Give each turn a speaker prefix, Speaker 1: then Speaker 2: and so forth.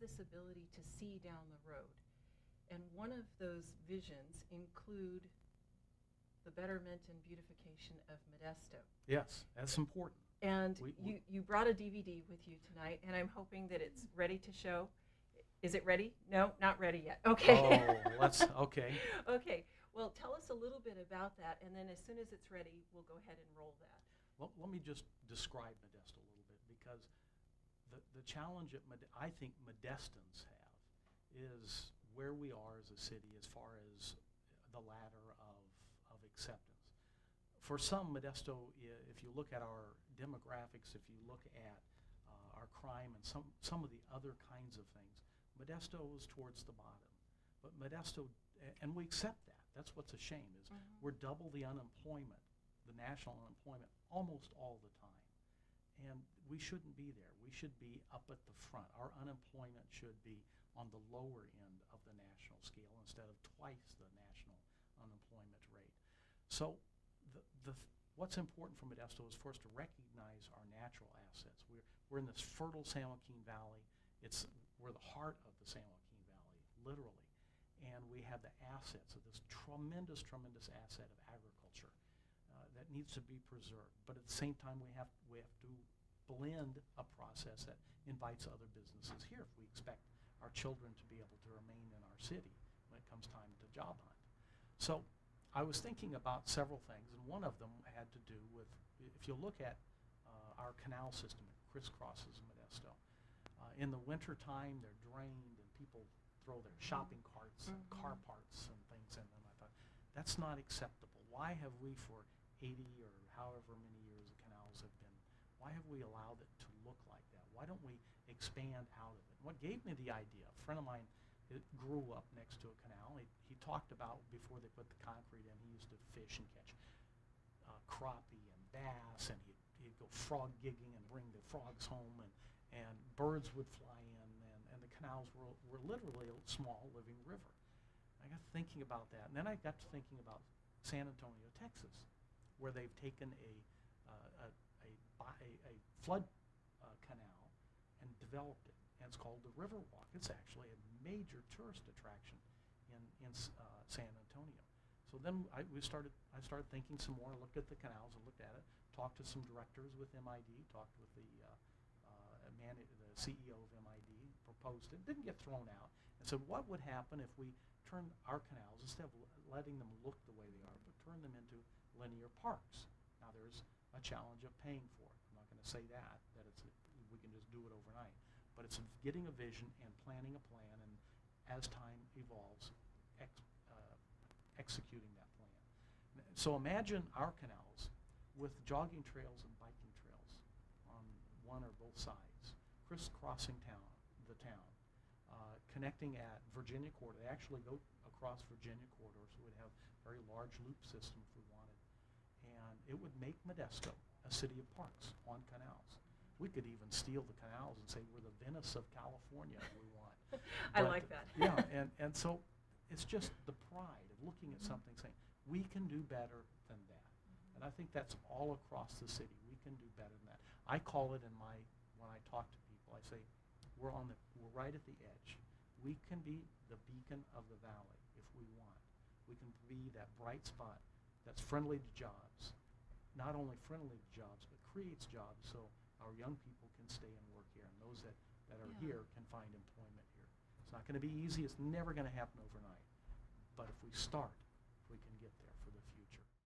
Speaker 1: this ability to see down the road. And one of those visions include the betterment and beautification of Modesto.
Speaker 2: Yes, that's important.
Speaker 1: And you brought a DVD with you tonight, and I'm hoping that it's ready to show. Is it ready? No, not ready yet. Okay.
Speaker 2: Okay.
Speaker 1: Okay. Well, tell us a little bit about that, and then as soon as it's ready, we'll go ahead and roll that.
Speaker 2: Well, let me just describe Modesto a little bit, because the challenge I think Modestans have is where we are as a city as far as the ladder of acceptance. For some, Modesto, if you look at our demographics, if you look at our crime and some of the other kinds of things, Modesto is towards the bottom. But Modesto, and we accept that. That's what's a shame, is we're double the unemployment, the national unemployment, almost all the time. And we shouldn't be there. We should be up at the front. Our unemployment should be on the lower end of the national scale instead of twice the national unemployment rate. So what's important for Modesto is for us to recognize our natural assets. We're in this fertile San Joaquin Valley. We're the heart of the San Joaquin Valley, literally. And we have the assets of this tremendous asset of agriculture that needs to be preserved. But at the same time, we have to blend a process that invites other businesses here if we expect our children to be able to remain in our city when it comes time to job hunt. So I was thinking about several things, and one of them had to do with, if you look at our canal system, it crisscrosses Modesto. In the winter time, they're drained, and people throw their shopping carts and car parts and things in them. I thought, that's not acceptable. Why have we, for 80 or however many years the canals have been, why have we allowed it to look like that? Why don't we expand out of it? What gave me the idea, a friend of mine grew up next to a canal. He talked about before they put the concrete in, he used to fish and catch crappie and bass, and he'd go frog gigging and bring the frogs home, and birds would fly in, and the canals were literally a small living river. I got thinking about that, and then I got to thinking about San Antonio, Texas, where they've taken a flood canal and developed it, and it's called the Riverwalk. It's actually a major tourist attraction in San Antonio. So then I started thinking some more. I looked at the canals and looked at it, talked to some directors with MID, talked with the CEO of MID, proposed it, didn't get thrown out, and said, what would happen if we turn our canals, instead of letting them look the way they are, but turn them into linear parks? Now there's a challenge of paying for it. I'm not going to say that we can just do it overnight, but it's getting a vision and planning a plan, and as time evolves, executing that plan. So imagine our canals with jogging trails and biking trails on one or both sides, crisscrossing the town, connecting at Virginia Corridor. They actually go across Virginia Corridor, so we'd have a very large loop system if we wanted. And it would make Modesto a city of parks on canals. We could even steal the canals and say we're the Venice of California if we want.
Speaker 1: I like that.
Speaker 2: Yeah, and so it's just the pride of looking at something saying, we can do better than that. And I think that's all across the city. We can do better than that. I call it when I talk to people, I say, we're right at the edge. We can be the beacon of the valley if we want. We can be that bright spot that's friendly to jobs. Not only friendly to jobs, but creates jobs so our young people can stay and work here, and those that are here can find employment here. It's not going to be easy. It's never going to happen overnight. But if we start, we can get there.